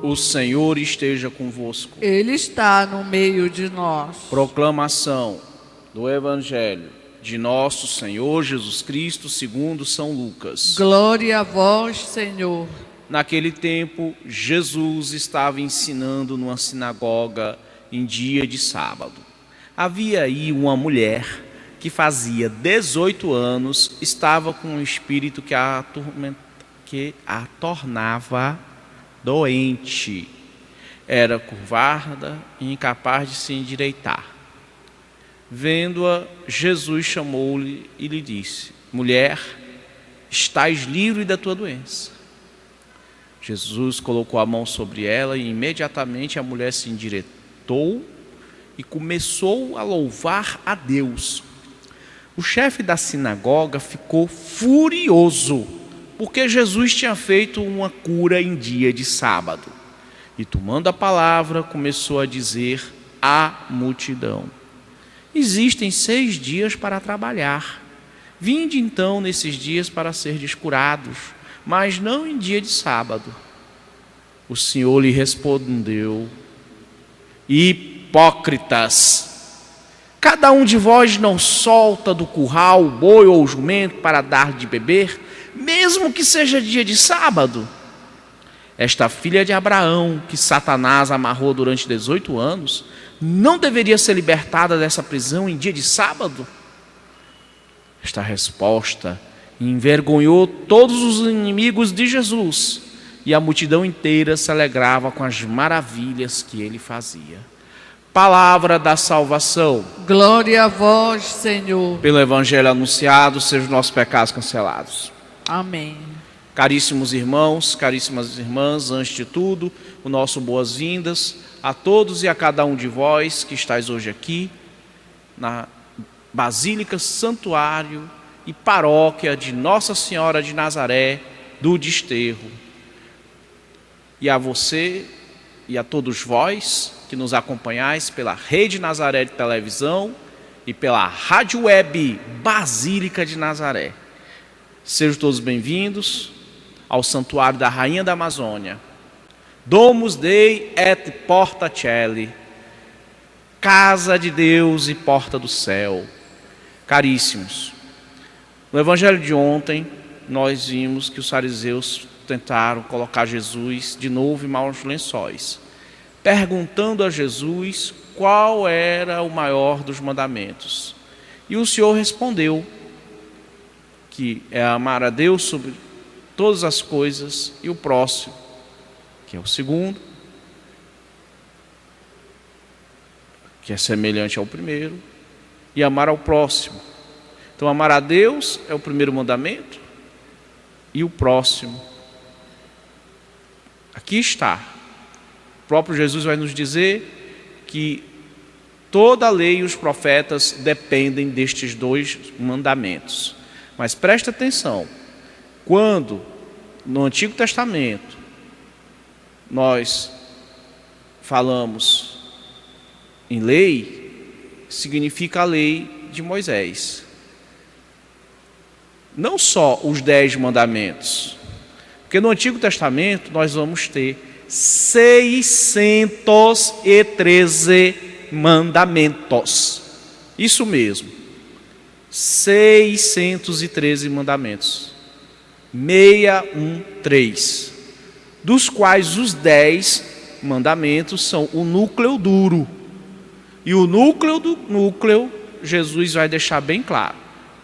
O Senhor esteja convosco. Ele está no meio de nós. Proclamação do Evangelho de nosso Senhor Jesus Cristo segundo São Lucas. Glória a vós, Senhor. Naquele tempo, Jesus estava ensinando numa sinagoga em dia de sábado. Havia aí uma mulher que fazia 18 anos, estava com um espírito que a tornava doente. Era curvada e incapaz de se endireitar. Vendo-a, Jesus chamou-lhe e lhe disse: mulher, estás livre da tua doença. Jesus colocou a mão sobre ela e imediatamente a mulher se endireitou e começou a louvar a Deus. O chefe da sinagoga ficou furioso, porque Jesus tinha feito uma cura em dia de sábado. E tomando a palavra, começou a dizer à multidão: existem 6 dias para trabalhar. Vinde então nesses dias para serdes curados, mas não em dia de sábado. O Senhor lhe respondeu: hipócritas, cada um de vós não solta do curral o boi ou o jumento para dar de beber, mesmo que seja dia de sábado? Esta filha de Abraão, que Satanás amarrou durante 18 anos, não deveria ser libertada dessa prisão em dia de sábado? Esta resposta envergonhou todos os inimigos de Jesus, e a multidão inteira se alegrava com as maravilhas que ele fazia. Palavra da salvação. Glória a vós, Senhor. Pelo Evangelho anunciado, sejam nossos pecados cancelados. Amém. Caríssimos irmãos, caríssimas irmãs, antes de tudo, o nosso boas-vindas a todos e a cada um de vós que estáis hoje aqui na Basílica, Santuário e Paróquia de Nossa Senhora de Nazaré do Desterro. E a você e a todos vós que nos acompanhais pela Rede Nazaré de televisão e pela rádio web Basílica de Nazaré. Sejam todos bem-vindos ao Santuário da Rainha da Amazônia. Domus Dei et Porta Coeli, Casa de Deus e Porta do Céu. Caríssimos, no Evangelho de ontem, nós vimos que os fariseus tentaram colocar Jesus de novo em maus lençóis, perguntando a Jesus qual era o maior dos mandamentos. E o Senhor respondeu que é amar a Deus sobre todas as coisas e o próximo, que é o segundo, que é semelhante ao primeiro, e amar ao próximo. Então, amar a Deus é o primeiro mandamento, e o próximo. Aqui está. O próprio Jesus vai nos dizer que toda a lei e os profetas dependem destes 2 mandamentos. Mas presta atenção, quando no Antigo Testamento nós falamos em lei, significa a lei de Moisés. Não só os 10 mandamentos, porque no Antigo Testamento nós vamos ter 613 mandamentos. Isso mesmo, 613 mandamentos. 613. Dos quais os 10 mandamentos são o núcleo duro. E o núcleo do núcleo, Jesus vai deixar bem claro,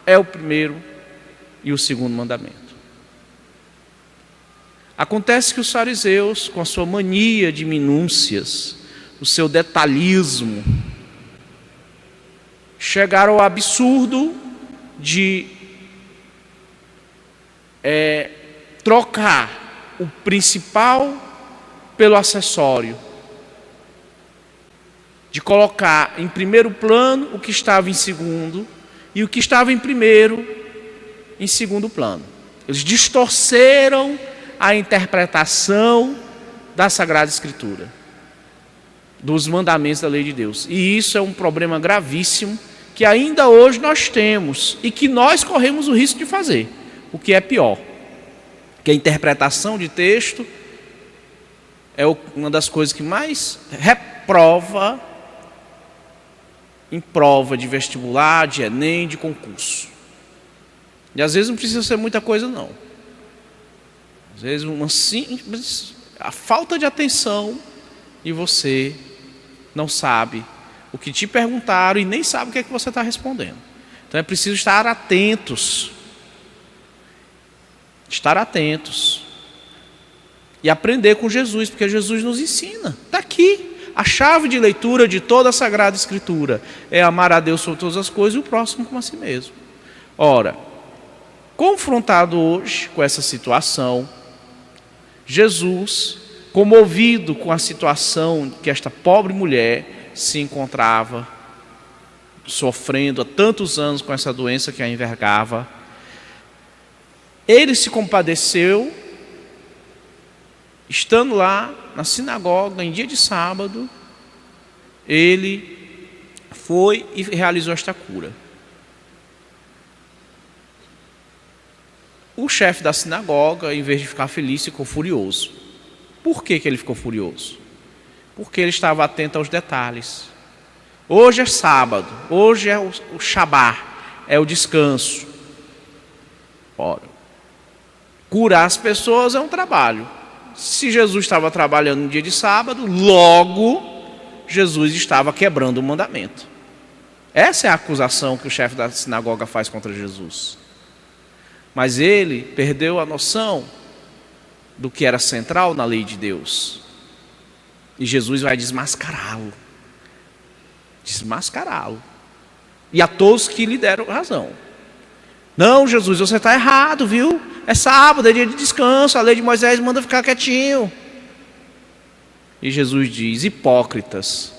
é o primeiro e o segundo mandamento. Acontece que os fariseus, com a sua mania de minúcias, o seu detalhismo, chegaram ao absurdo de trocar o principal pelo acessório, de colocar em primeiro plano o que estava em segundo e o que estava em primeiro em segundo plano. Eles distorceram a interpretação da Sagrada Escritura, dos mandamentos da lei de Deus. E isso é um problema gravíssimo que ainda hoje nós temos e que nós corremos o risco de fazer, o que é pior, que a interpretação de texto é uma das coisas que mais reprova em prova de vestibular, de Enem, de concurso. E às vezes não precisa ser muita coisa, não. Às vezes uma simples, a falta de atenção e você não sabe o que te perguntaram e nem sabe o que é que você está respondendo. Então é preciso estar atentos. Estar atentos. E aprender com Jesus, porque Jesus nos ensina. Está aqui. A chave de leitura de toda a Sagrada Escritura é amar a Deus sobre todas as coisas e o próximo como a si mesmo. Ora, confrontado hoje com essa situação, Jesus, comovido com a situação que esta pobre mulher se encontrava, sofrendo há tantos anos com essa doença que a envergava, ele se compadeceu, estando lá na sinagoga, em dia de sábado, ele foi e realizou esta cura. O chefe da sinagoga, em vez de ficar feliz, ficou furioso. Por que ele ficou furioso? Porque ele estava atento aos detalhes. Hoje é sábado, hoje é o Shabá, é o descanso. Ora, curar as pessoas é um trabalho. Se Jesus estava trabalhando no dia de sábado, logo Jesus estava quebrando o mandamento. Essa é a acusação que o chefe da sinagoga faz contra Jesus. Mas ele perdeu a noção do que era central na lei de Deus. E Jesus vai desmascará-lo. Desmascará-lo. E a todos que lhe deram razão. Não, Jesus, você está errado, viu? É sábado, é dia de descanso, a lei de Moisés manda ficar quietinho. E Jesus diz: hipócritas,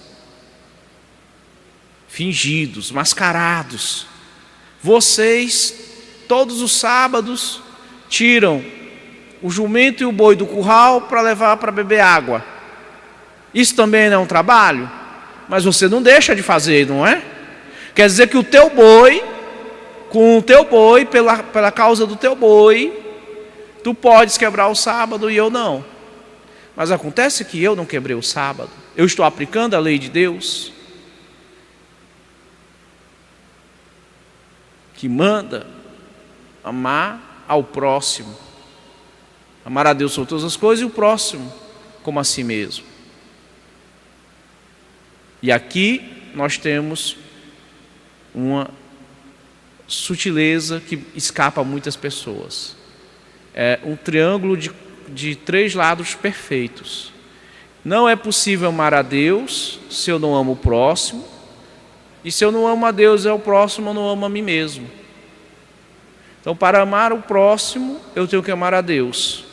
fingidos, mascarados, vocês todos os sábados tiram o jumento e o boi do curral para levar para beber água. Isso também não é um trabalho? Mas você não deixa de fazer, não é? Quer dizer que o teu boi, com o teu boi, pela causa do teu boi, tu podes quebrar o sábado e eu não. Mas acontece que eu não quebrei o sábado. Eu estou aplicando a lei de Deus, que manda amar ao próximo. Amar a Deus sobre todas as coisas e o próximo como a si mesmo. E aqui nós temos uma sutileza que escapa a muitas pessoas. É um triângulo de 3 lados perfeitos. Não é possível amar a Deus se eu não amo o próximo. E se eu não amo a Deus e o próximo, eu não amo a mim mesmo. Então, para amar o próximo, eu tenho que amar a Deus.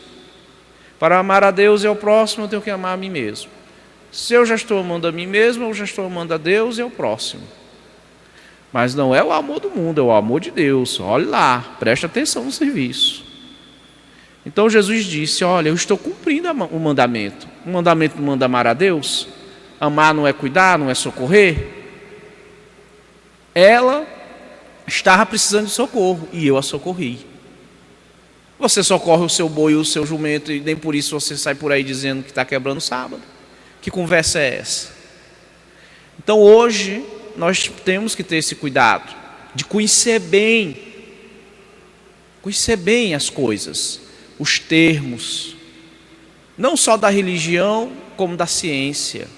Para amar a Deus e ao próximo, eu tenho que amar a mim mesmo. Se eu já estou amando a mim mesmo, eu já estou amando a Deus e ao próximo. Mas não é o amor do mundo, é o amor de Deus. Olhe lá, preste atenção no serviço. Então Jesus disse: olha, eu estou cumprindo o mandamento. O mandamento não manda amar a Deus? Amar não é cuidar, não é socorrer? Ela estava precisando de socorro e eu a socorri. Você socorre o seu boi e o seu jumento e nem por isso você sai por aí dizendo que está quebrando o sábado. Que conversa é essa? Então hoje nós temos que ter esse cuidado de conhecer bem as coisas, os termos, não só da religião como da ciência.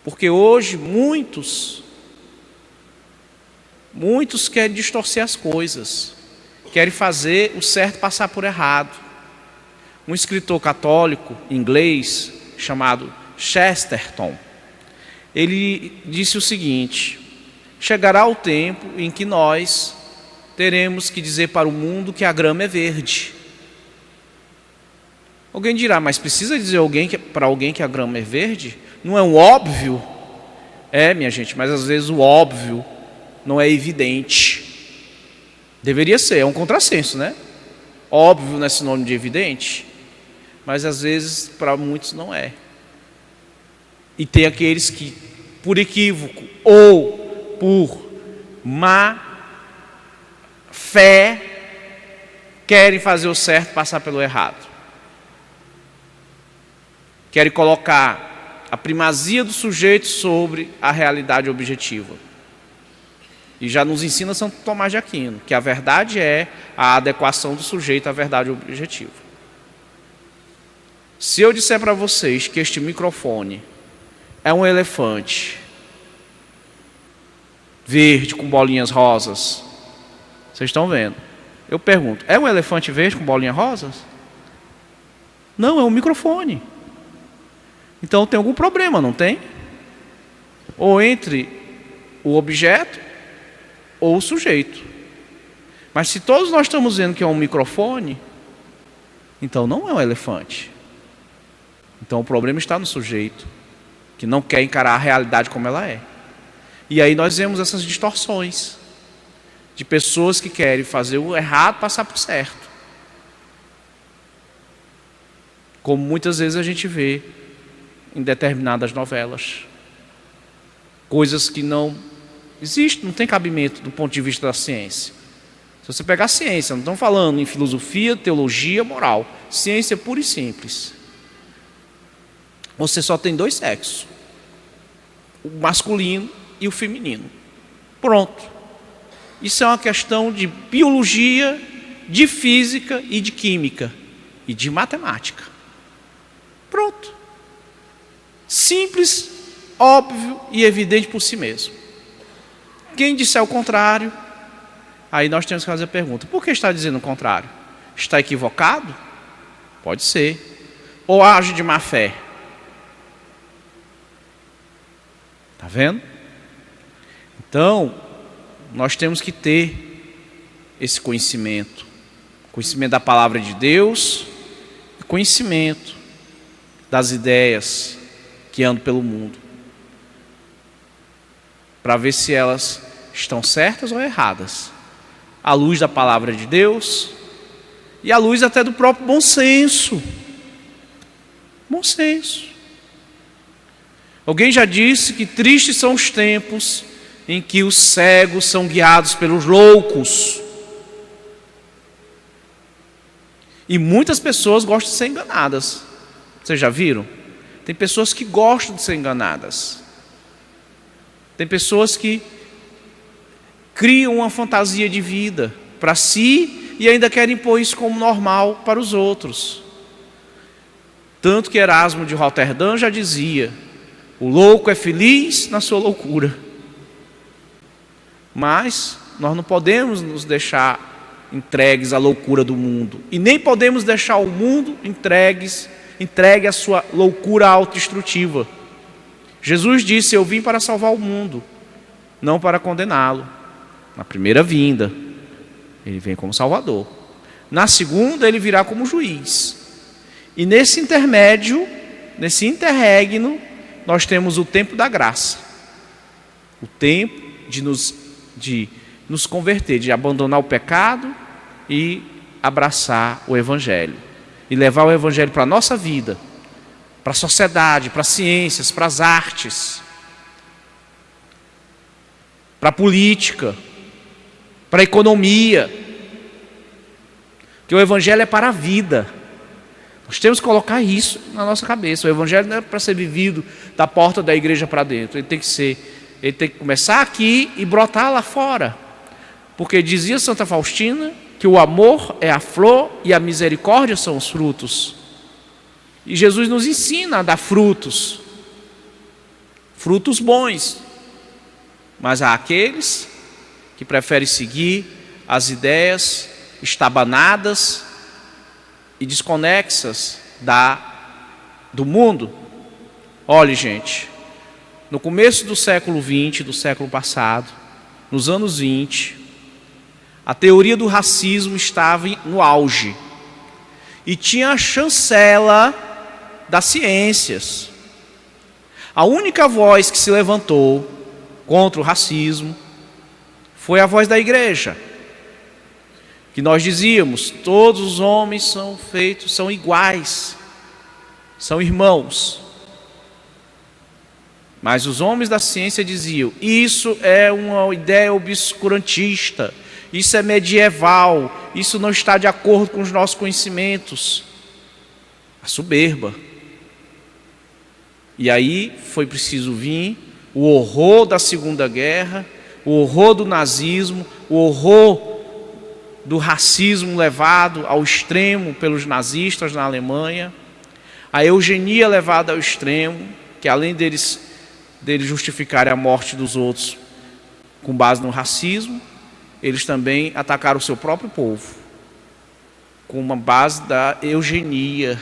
Porque hoje muitos querem distorcer as coisas, querem fazer o certo passar por errado. Um escritor católico inglês chamado Chesterton, ele disse o seguinte: chegará o tempo em que nós teremos que dizer para o mundo que a grama é verde. Alguém dirá, mas precisa dizer para alguém que a grama é verde? Não é um óbvio? É, minha gente, mas às vezes o óbvio não é evidente. Deveria ser, é um contrassenso, né? Óbvio não é sinônimo de evidente, mas às vezes para muitos não é. E tem aqueles que, por equívoco ou por má fé, querem fazer o certo passar pelo errado. querem colocar a primazia do sujeito sobre a realidade objetiva. E já nos ensina Santo Tomás de Aquino, que a verdade é a adequação do sujeito à verdade objetiva. Se eu disser para vocês que este microfone é um elefante verde com bolinhas rosas, vocês estão vendo? Eu pergunto, é um elefante verde com bolinhas rosas? Não, é um microfone. Então tem algum problema, não tem? Ou entre o objeto ou o sujeito. Mas se todos nós estamos vendo que é um microfone, então não é um elefante. Então o problema está no sujeito, que não quer encarar a realidade como ela é. E aí nós vemos essas distorções de pessoas que querem fazer o errado passar por certo. Como muitas vezes a gente vê em determinadas novelas. Coisas que não existem, não tem cabimento do ponto de vista da ciência. Se você pegar a ciência, não estamos falando em filosofia, teologia, moral. Ciência pura e simples. Você só tem dois sexos. O masculino e o feminino. Pronto. Isso é uma questão de biologia, de física e de química. E de matemática. Pronto. Simples, óbvio e evidente por si mesmo. Quem disser o contrário, aí nós temos que fazer a pergunta: por que está dizendo o contrário? Está equivocado? Pode ser. Ou age de má fé? Está vendo? Então, nós temos que ter esse conhecimento. Conhecimento da palavra de Deus, conhecimento das ideias que andam pelo mundo, para ver se elas estão certas ou erradas, à luz da palavra de Deus e à luz até do próprio bom senso. Bom senso. Alguém já disse que tristes são os tempos em que os cegos são guiados pelos loucos. E muitas pessoas gostam de ser enganadas. Vocês já viram? Tem pessoas que gostam de ser enganadas. Tem pessoas que criam uma fantasia de vida para si e ainda querem impor isso como normal para os outros. Tanto que Erasmo de Roterdã já dizia: o louco é feliz na sua loucura. Mas nós não podemos nos deixar entregues à loucura do mundo. E nem podemos deixar o mundo entregue à sua loucura autodestrutiva. Jesus disse: eu vim para salvar o mundo, não para condená-lo. Na primeira vinda, ele vem como Salvador. Na segunda, ele virá como juiz. E nesse intermédio, nesse interregno, nós temos o tempo da graça. O tempo de nos converter, de abandonar o pecado e abraçar o Evangelho. E levar o Evangelho para a nossa vida, para a sociedade, para as ciências, para as artes, para a política, para a economia. Porque o Evangelho é para a vida. Nós temos que colocar isso na nossa cabeça. O Evangelho não é para ser vivido da porta da igreja para dentro. Ele tem que começar aqui e brotar lá fora. Porque dizia Santa Faustina que o amor é a flor e a misericórdia são os frutos. E Jesus nos ensina a dar frutos. Frutos bons. Mas há aqueles que preferem seguir as ideias estabanadas e desconexas do mundo. Olhe, gente, no começo do século XX, do século passado, nos anos 20, a teoria do racismo estava no auge e tinha a chancela das ciências. A única voz que se levantou contra o racismo foi a voz da igreja, que nós dizíamos: todos os homens são iguais, são irmãos. Mas os homens da ciência diziam: isso é uma ideia obscurantista, isso é medieval, isso não está de acordo com os nossos conhecimentos. A soberba. E aí foi preciso vir o horror da Segunda Guerra, o horror do nazismo, o horror do racismo levado ao extremo pelos nazistas na Alemanha, a eugenia levada ao extremo, que além deles justificarem a morte dos outros com base no racismo, eles também atacaram o seu próprio povo, com uma base da eugenia,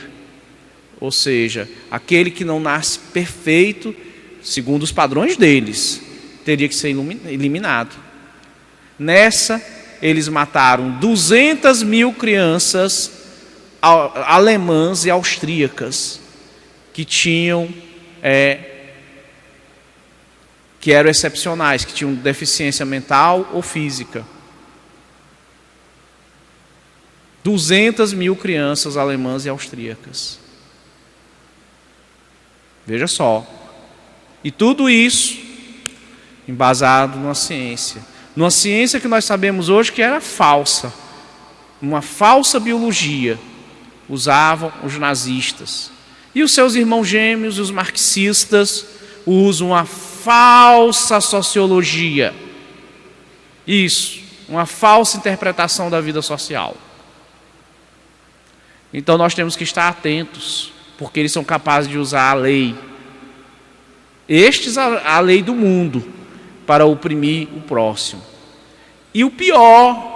ou seja, aquele que não nasce perfeito, segundo os padrões deles, teria que ser eliminado. Nessa, eles mataram 200 mil crianças alemãs e austríacas que eram excepcionais, que tinham deficiência mental ou física. 200 mil crianças alemãs e austríacas. Veja só. E tudo isso embasado numa ciência. Numa ciência que nós sabemos hoje que era falsa. Uma falsa biologia usavam os nazistas. E os seus irmãos gêmeos, os marxistas, usam uma falsa sociologia. Isso, uma falsa interpretação da vida social. Então nós temos que estar atentos, porque eles são capazes de usar a lei. Estes a lei do mundo para oprimir o próximo. E o pior,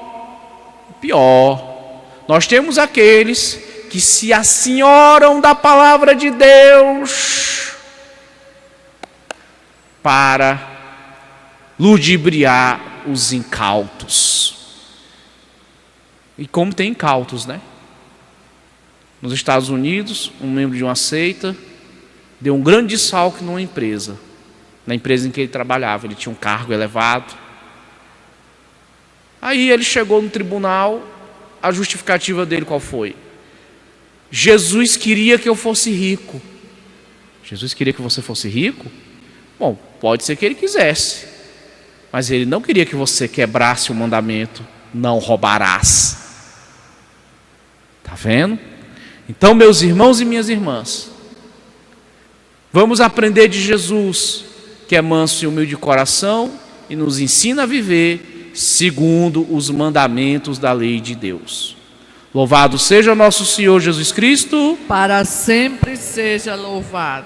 nós temos aqueles que se assenhoram da palavra de Deus para ludibriar os incautos. E como tem incautos, né? Nos Estados Unidos, um membro de uma seita deu um grande desfalque numa empresa. Na empresa em que ele trabalhava, ele tinha um cargo elevado. Aí ele chegou no tribunal, a justificativa dele qual foi? Jesus queria que eu fosse rico. Jesus queria que você fosse rico? Bom, pode ser que ele quisesse, mas ele não queria que você quebrasse o mandamento, não roubarás. Está vendo? Então, meus irmãos e minhas irmãs, vamos aprender de Jesus, que é manso e humilde de coração e nos ensina a viver segundo os mandamentos da lei de Deus. Louvado seja nosso Senhor Jesus Cristo. Para sempre seja louvado.